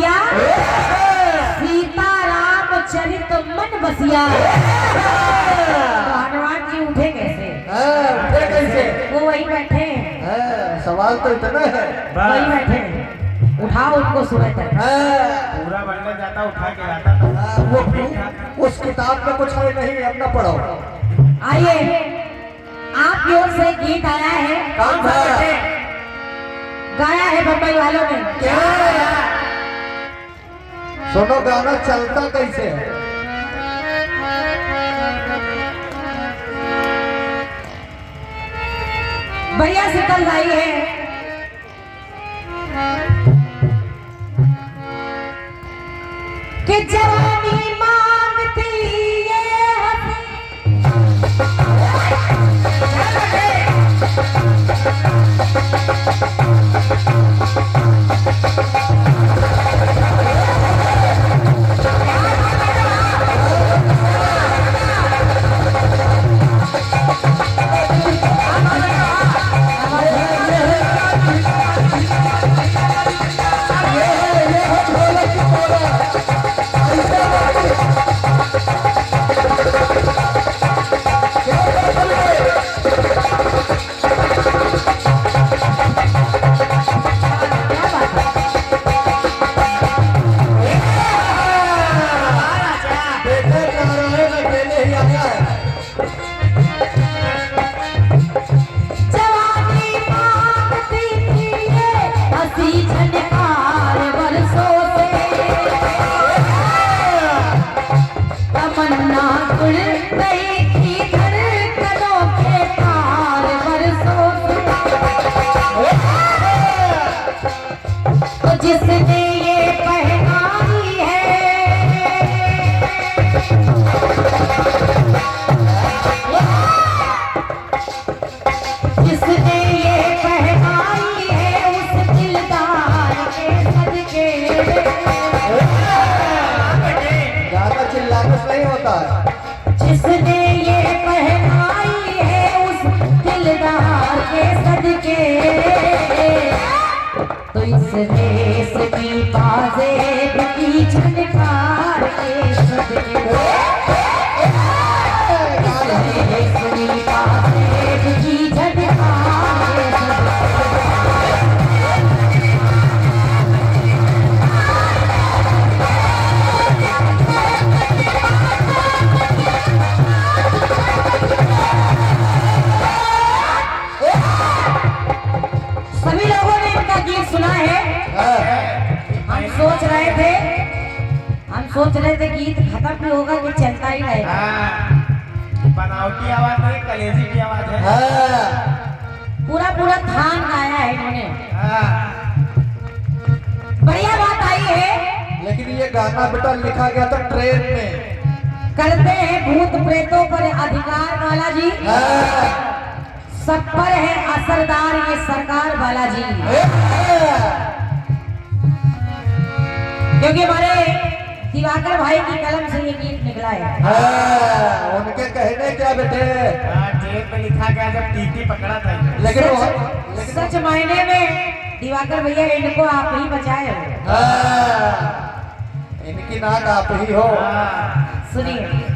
रसिया, सीताराम चरित मन बसिया। तो हनुमान जी उठे कैसे? उठे कैसे? वो वही बैठे हैं। सवाल तो इतना है। वही बैठे हैं, उठाओ उनको सुबह तक। पूरा बनने जाता उठा के लाता था। वो उस किताब में कुछ है नहीं, अपना पढ़ो। आइए, आपकी ओर से गीत आया है। कौन सा? गाया है बम्बई वालों ने। क्या? सुनो, गाना चलता कैसे है? बढ़िया से कल आई है। कि जवानी मांगती ये जिसने ये पहनाई है, जिसने ये पहनाई है, उस दिलदार के सदके। गाना चिल्लाने से नहीं होता है। जिसने ये पहनाई है, उस दिलदार के सदके। तो इस देश की पाजेब की झनकार के सदके। इस देश की पाजेब की झनकार के सभी लोगों ने इनका गीत सुना है। हम सोच रहे थे गीत खत्म भी होगा कि चलता ही रहेगा। बनावटी आवाज नहीं, कलेजी की आवाज है। पूरा थान गाया है इन्होंने। बढ़िया बात आई है। लेकिन ये गाना बेटा लिखा गया था ट्रेन में। करते हैं भूत प्रेतों पर अधिकार बालाजी, सब पर है असरदार ये सरकार बालाजी। क्योंकि हमारे दिवाकर भाई की कलम से ये गीत निकला है। उनके कहने क्या बेटे? जेल में लिखा गया जब टीटी पकड़ा था। लेकिन सच मायने में दिवाकर भैया इनको आप ही बचाए हो। इनकी नाक आप ही हो। सुनिए।